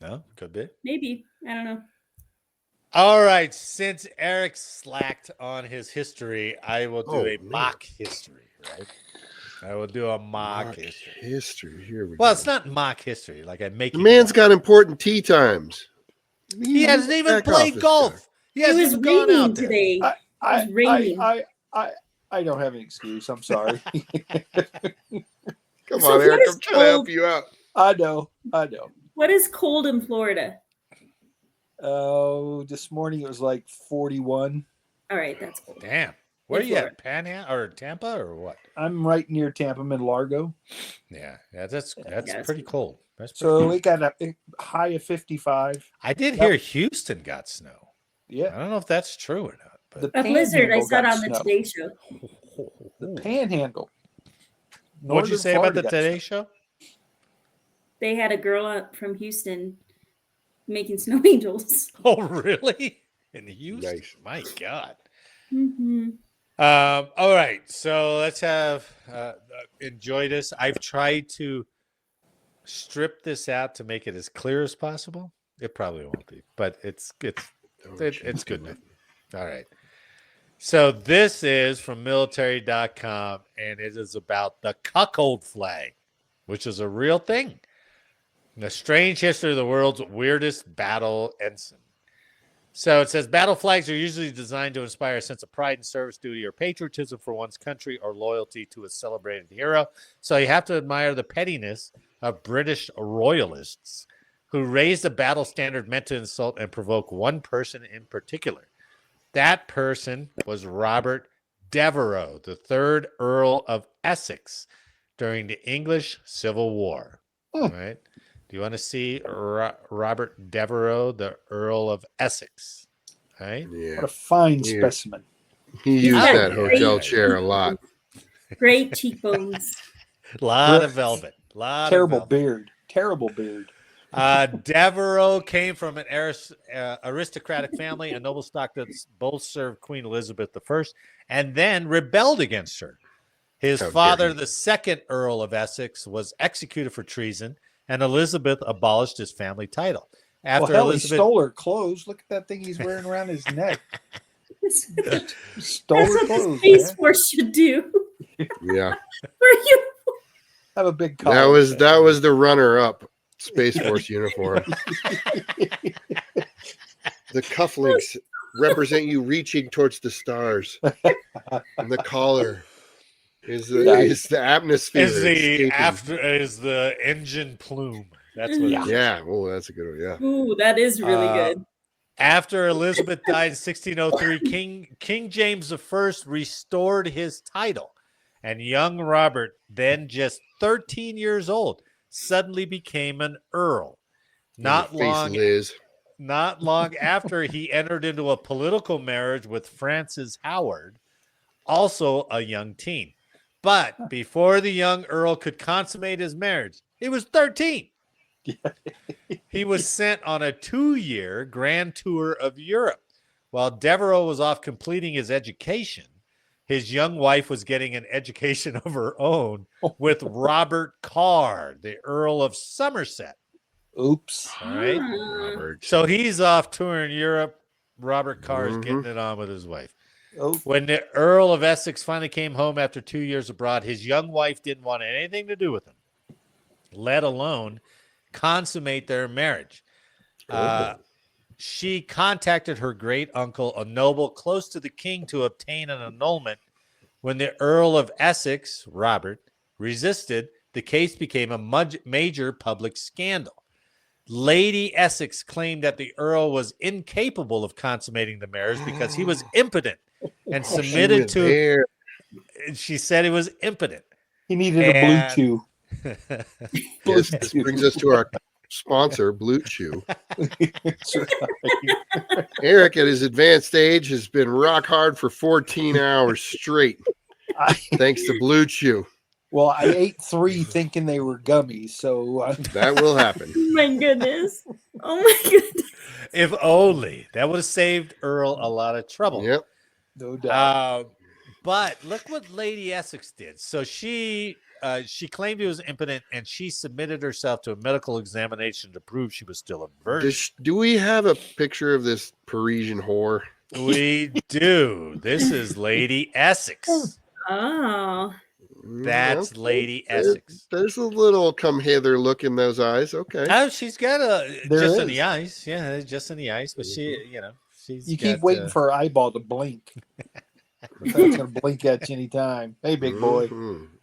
No, could be. Maybe. I don't know. All right. Since Eric slacked on his history, I will do a mock history, right? I will do a mock history. Here we go. Well, it's not mock history. Like I make the man's got important tea times. He hasn't even played golf. It was raining today. It was raining. I don't have an excuse. I'm sorry. Come on, Eric. I'm trying to help you out. I know. What is cold in Florida? Oh, this morning it was like 41. All right, that's cold. Damn. Where are you at? Panhandle or Tampa or what? I'm right near Tampa. I'm in Largo. Yeah, that's pretty cold. So we got a high of 55. I did hear Houston got snow. Yeah. I don't know if that's true or not. But a blizzard I saw on the Today Show. The Panhandle What'd you Northern say about the Florida got Today snow. Show? They had a girl up from Houston making snow angels. Oh, really? In Houston? Nice. My God. Mm-hmm. All right, so let's have enjoy this. I've tried to strip this out to make it as clear as possible. It probably won't be, but it's good enough. All right. So this is from military.com, and it is about the Cuckold Flag, which is a real thing. The strange history of the world's weirdest battle ensign. So it says battle flags are usually designed to inspire a sense of pride and service duty or patriotism for one's country or loyalty to a celebrated hero. So you have to admire the pettiness of British royalists who raised a battle standard meant to insult and provoke one person in particular. That person was Robert Devereux, the 3rd Earl of Essex during the English Civil War. Right? Do you want to see Robert Devereux, the Earl of Essex? Right? Yeah. What a fine specimen. He used got that hotel great chair a lot. Great cheekbones. A lot of velvet. Terrible beard. Terrible beard. Devereux came from an aristocratic family, a noble stock that both served Queen Elizabeth I and then rebelled against her. His father, the 2nd Earl of Essex, was executed for treason, and Elizabeth abolished his family title. After He stole her clothes. Look at that thing he's wearing around his neck. Stole That's her what clothes. the Space Man. Force should do. Yeah. For you. Have a big collar. That was the runner-up Space Force uniform. The cufflinks represent you reaching towards the stars, and the collar is the atmosphere. Is the engine plume. That's what. Yeah. Oh, that's a good one. Yeah. Ooh, that is really good. After Elizabeth died in 1603, King James I restored his title, and young Robert, then just 13 years old, suddenly became an earl. Not long after, he entered into a political marriage with Frances Howard, also a young teen. But before the young earl could consummate his marriage, he was 13. He was sent on a 2-year grand tour of Europe. While Devereux was off completing his education, his young wife was getting an education of her own with Robert Carr, the Earl of Somerset. Oops. All right. So he's off touring Europe. Robert Carr is getting it on with his wife. Oh. When the Earl of Essex finally came home after 2 years abroad, his young wife didn't want anything to do with him, let alone consummate their marriage. She contacted her great uncle, a noble close to the king, to obtain an annulment. When the Earl of Essex, Robert, resisted, the case became a major public scandal. Lady Essex claimed that the Earl was incapable of consummating the marriage because he was impotent and submitted to. She said he was impotent. He needed a blue chew. Yes, this brings us to our sponsor, Blue Chew. Eric, at his advanced age, has been rock hard for 14 hours straight, thanks to Blue Chew. Well, I ate 3 thinking they were gummies, so that will happen. Oh my goodness! Oh my goodness! If only that would have saved Earl a lot of trouble. Yep, no doubt. But look what Lady Essex did. So she claimed he was impotent, and she submitted herself to a medical examination to prove she was still a virgin. Do we have a picture of this Parisian whore? We do. This is Lady Essex. Oh. That's Lady Essex. There's a little come hither look in those eyes. Okay. Oh, she's got just in the eyes. Yeah, just in the eyes. But she's. You keep waiting for her eyeball to blink. That's gonna blink at you anytime. Hey, big boy.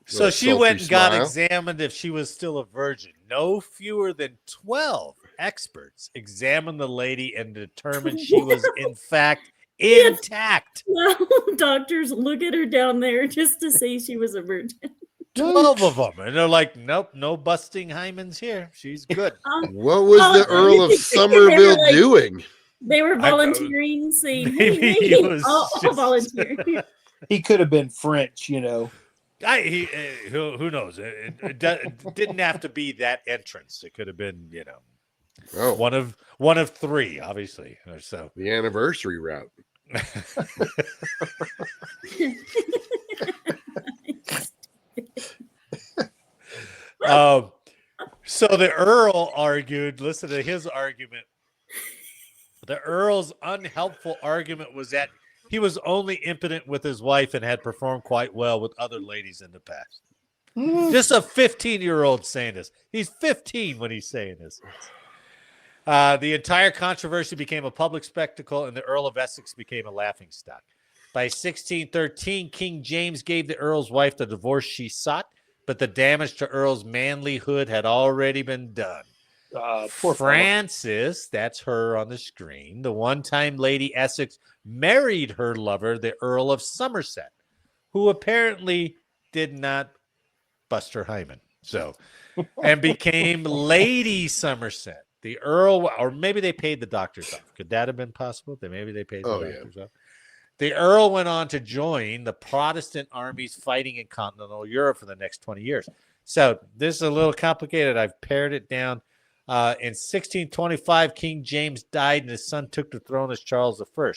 So she went and got examined if she was still a virgin. No fewer than 12 experts examined the lady and determined she was in fact intact. Well, doctors look at her down there just to say she was a virgin. 12 of them. And they're like, nope, no busting hymens here. She's good. What was the Earl of Somerville doing? They were volunteering, saying, hey, I'll volunteer. He could have been French, you know. Who knows? It didn't have to be that entrance. It could have been, Oh, one of three, obviously. So the anniversary route. So the Earl argued. Listen to his argument. The Earl's unhelpful argument was that he was only impotent with his wife and had performed quite well with other ladies in the past. Just a 15-year-old saying this. He's 15 when he's saying this. The entire controversy became a public spectacle, and the Earl of Essex became a laughingstock. By 1613, King James gave the Earl's wife the divorce she sought, but the damage to Earl's manlyhood had already been done. Poor Frances, that's her on the screen, the one-time Lady Essex, married her lover, the Earl of Somerset, who apparently did not bust her hymen. So, and became Lady Somerset. The Earl, or maybe they paid the doctors off. Could that have been possible? Maybe they paid the doctors off. The Earl went on to join the Protestant armies fighting in continental Europe for the next 20 years. So this is a little complicated. I've pared it down. In 1625, King James died and his son took the throne as Charles I.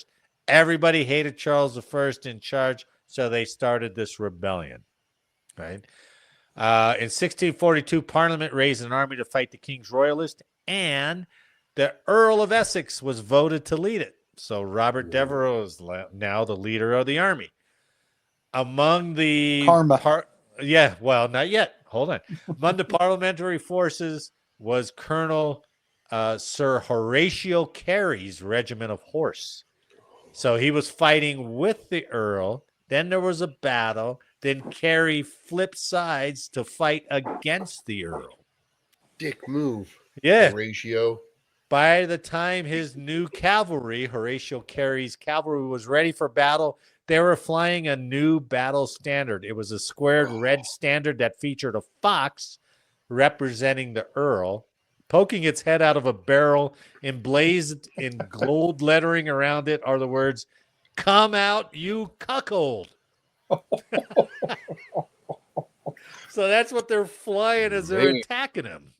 Everybody hated Charles I in charge, so they started this rebellion. Right? In 1642, Parliament raised an army to fight the King's Royalists, and the Earl of Essex was voted to lead it. So Robert Devereux is now the leader of the army. Among the karma. Well, not yet. Hold on. Among the parliamentary forces was Colonel Sir Horatio Carey's regiment of horse. So he was fighting with the Earl. Then there was a battle. Then Carey flipped sides to fight against the Earl. Dick move. Yeah. Horatio. By the time his new cavalry, Horatio Carey's cavalry, was ready for battle, they were flying a new battle standard. It was a squared red standard that featured a fox representing the Earl, poking its head out of a barrel. Emblazoned in gold lettering around it are the words, "Come out, you cuckold." So that's what they're flying as they're attacking him.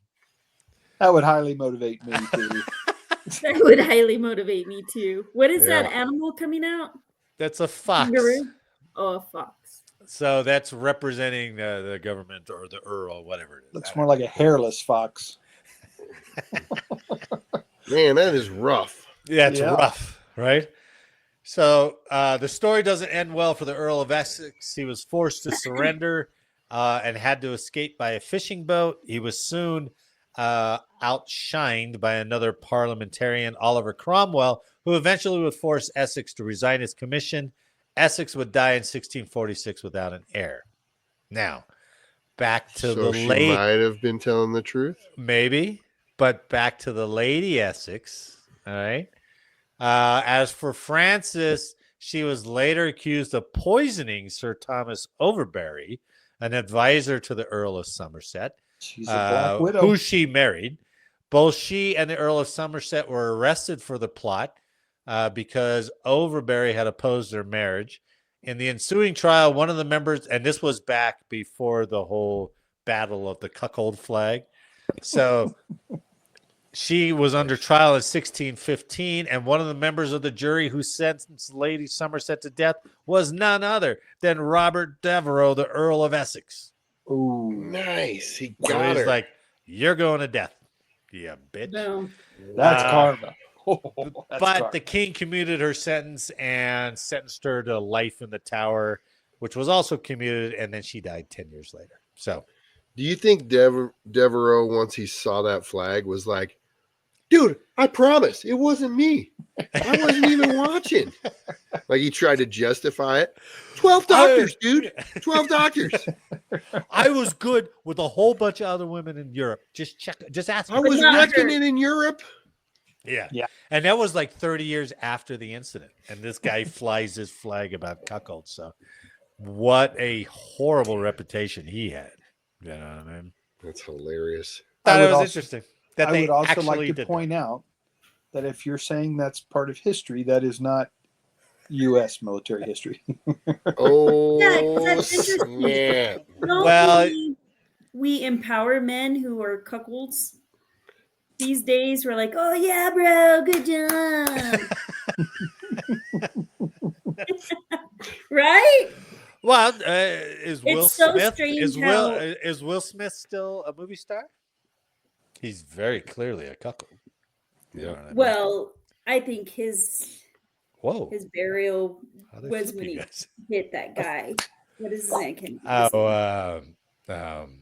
That would highly motivate me too. That would highly motivate me too. What is that animal coming out? That's a fox. Kangaroo? Oh, a fox. So that's representing the government or the Earl, whatever it is. Looks more like a hairless fox. Man, that is rough. Yeah, it's rough, right? So the story doesn't end well for the Earl of Essex. He was forced to surrender and had to escape by a fishing boat. He was soon outshined by another parliamentarian, Oliver Cromwell, who eventually would force Essex to resign his commission. Essex would die in 1646 without an heir. Now, back to the she late. Might have been telling the truth. Maybe, but back to the Lady Essex. All right. As for Frances, she was later accused of poisoning Sir Thomas Overbury, an advisor to the Earl of Somerset. She's a black widow. Who she married. Both she and the Earl of Somerset were arrested for the plot because Overbury had opposed their marriage. In the ensuing trial, one of the members, and this was back before the whole battle of the Cuckold Flag. So she was under trial in 1615, and one of the members of the jury who sentenced Lady Somerset to death was none other than Robert Devereux, the Earl of Essex. Ooh, nice. He So got he's her. like, "You're going to death, you bitch." No. that's karma. But karma. the king commuted her sentence and sentenced her to life in the Tower, which was also commuted, and then she died 10 years later. So, Do you think Devereaux, once he saw that flag, was like, dude, I promise it wasn't me. I wasn't even watching. Like he tried to justify it. 12 doctors, dude. 12 doctors. I was good with a whole bunch of other women in Europe. Just ask me. I was wrecking it in Europe. Yeah. Yeah. And that was like 30 years after the incident. And this guy flies his flag about cuckold. So what a horrible reputation he had. You know what I mean? That's hilarious. Thought it was also- interesting. That I they would also actually like to did point out that if you're saying that's part of history, that is not U.S. military history. Oh, that's interesting. snap. Well, we empower men who are cuckolds. These days, we're like, oh yeah, bro, good job. Right? well, is Will It's so Smith strange is Will Smith still a movie star? He's very clearly a cuckold. You know what I mean? Well, I think his Whoa, burial how they was flip when you he guys. hit that guy. What is his name? I can't think of his Oh, name.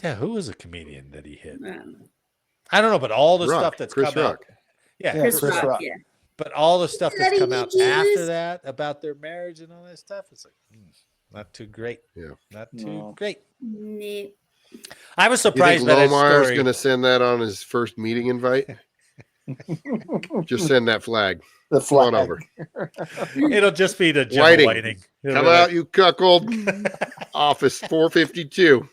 yeah, who was a comedian that he hit? Um, I don't know, but all the Rock, stuff that's Chris come Rock. out, yeah, Yeah, Chris Rock, yeah. but all the stuff that's Daddy come out juice. after that about their marriage and all that stuff, it's like not too great. Yeah. Not too No. great. Nah. I was You think surprised by that Lomar's story. going to send that on his first meeting invite? Just send that flag. The Come on flag. over. It'll just be the General Whiting. Whiting. It'll Come be out, like, you cuckold. Office 452.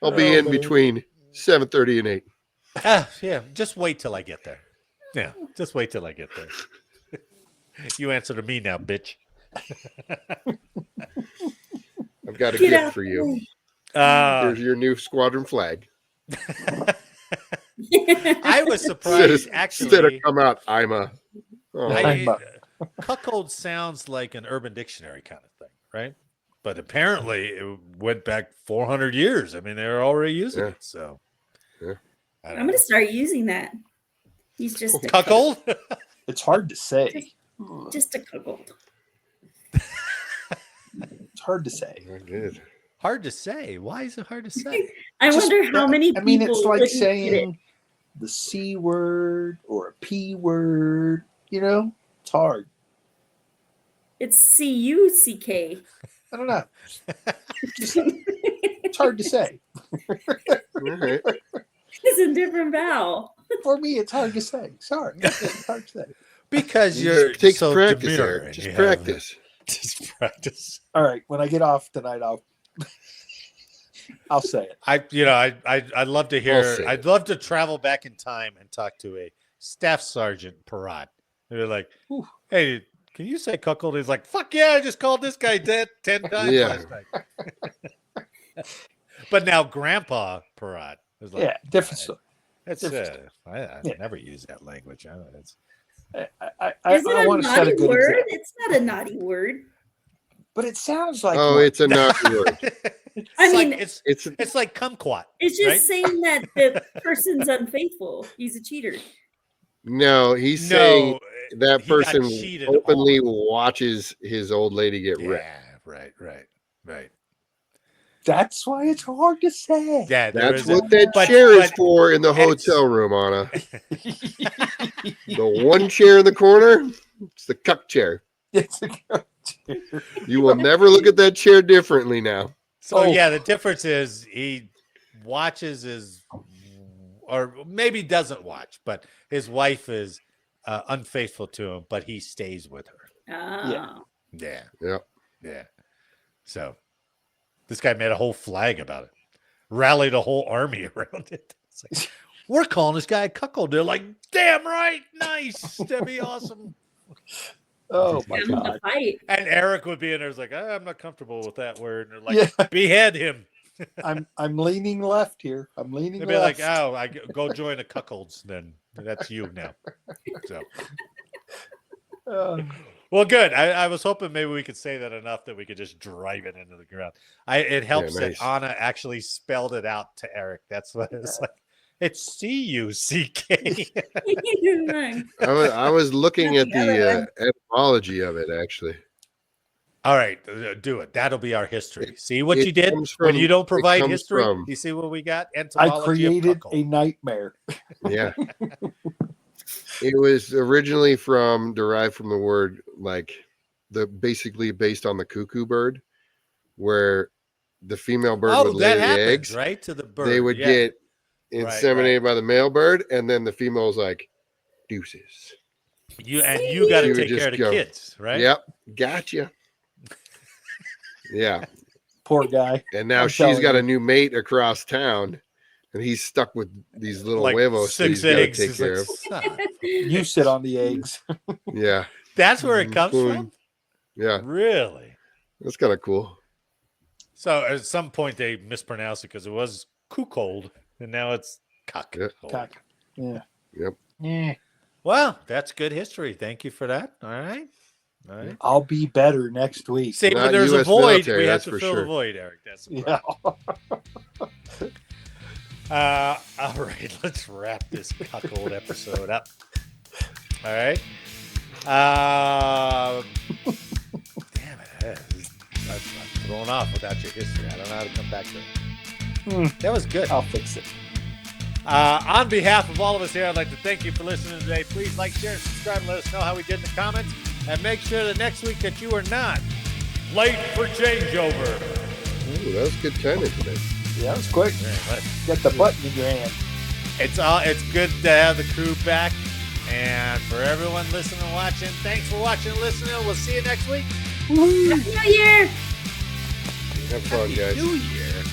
I'll be in between 7:30 and 8. yeah, just wait till I get there. Yeah, just wait till I get there. You answer to me now, bitch. I've got a Get gift out for the you. way. Here's your new squadron flag. I was surprised, Instead of actually. come out, I'm a. Oh, Cuckold sounds like an Urban Dictionary kind of thing, right? But apparently it went back 400 years. I mean, they were already using it. So I'm going to start using that. He's just a cuckold. It's hard to say. Just a cuckold. It's hard to say. good. Hard to say. Why is it hard to say? I wonder how many people. I mean, it's like wouldn't get it. saying the C word or a P word. You know, it's hard. It's C-U-C-K. I don't know. It's hard to say. All right. It's a different vowel. For me, it's hard to say. Sorry. It's hard to say. Because You you're just take so practice demure. there. and Just you practice. Just practice. All right. When I get off tonight, I'll say it. I'd love to hear. say I'd love to travel back in time and talk to a staff sergeant Parrot. They're like, "Hey, can you say cuckold?" He's like, "Fuck yeah! I just called this guy dead 10 times last night." But now Grandpa Parrot is like, Yeah, different story. It's Different I never use that language. I don't know, it's I Is it want a to set a naughty good word? example. It's not a naughty word. But it sounds like Oh, one. it's a naughty word. I mean, it's like kumquat. it's just right? saying that the person's unfaithful. He's a cheater. No, he's saying that he got person cheated openly on. watches his old lady get Yeah, wrecked. right. That's why it's hard to say. Yeah, That's what that chair is for in the hotel room, Anna. The one chair in the corner, it's the cuck chair. It's a good chair. You will never look at that chair differently now. So yeah, the difference is he watches his, or maybe doesn't watch, but his wife is unfaithful to him, but he stays with her. Oh. Yeah. So this guy made a whole flag about it, rallied a whole army around it. It's like, we're calling this guy a cuckold. They're like, damn right, nice, that'd be awesome. Oh my God! Fight. And Eric would be in there, like, I'm not comfortable with that word. And they're like, behead him. I'm leaning left here. I'm leaning They'd be left. like, oh, I go join the cuckolds. Then that's you now. So, well, good. I was hoping maybe we could say that enough that we could just drive it into the ground. It helps nice. that Anna actually spelled it out to Eric. That's what it's like. It's C-U-C-K. I was looking at the etymology of it, actually. All right, do it. That'll be our history. See what you did when you don't provide history? You see what we got? I created a nightmare. Yeah. It was originally derived from the word, like, basically based on the cuckoo bird, where the female bird would lay the eggs, right? To the bird. They would get inseminated by the male bird, and then the female was like, deuces. You got to take care of the kids, right? Yep. Gotcha. Yeah. Poor guy. And now she's got a new mate across town, and he's stuck with these little Like huevos that he's 6 got to eggs. take He's care like, of. "Son of a-" You sit on the eggs. Yeah, That's where it comes Boom. from? yeah, Really? that's kind of cool. So at some point they mispronounced it because it was Cuckold, and now it's Cuckold. Cock. Yeah. Yep. Yeah. Well, that's good history. Thank you for that. All right. All right. I'll be better next week. See, Not when there's a US void, military, we have that's to for fill the sure. void, Eric. That's the Yeah. all right, let's wrap this cuckold episode up. All right. Damn it. I'm thrown off without your history. I don't know how to come back to it. That was good. I'll fix it. On behalf of all of us here, I'd like to thank you for listening today. Please like, share, and subscribe, and let us know how we did in the comments. And make sure that next week that you are not late for changeover. Ooh, that was good timing today. Yeah, that was quick. Get the button in your hand. It's good to have the crew back. And for everyone listening and watching, thanks for watching and listening. We'll see you next week. Happy New Year! Have fun, guys. New Year.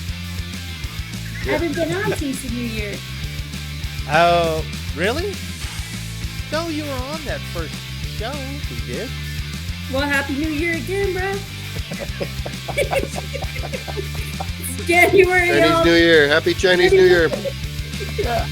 I haven't been on since the New Year. Oh, really? No, you were on that first show. We did. Well, Happy New Year again, bro. It's January, Chinese y'all. New Year. Happy Chinese New Year. Yeah.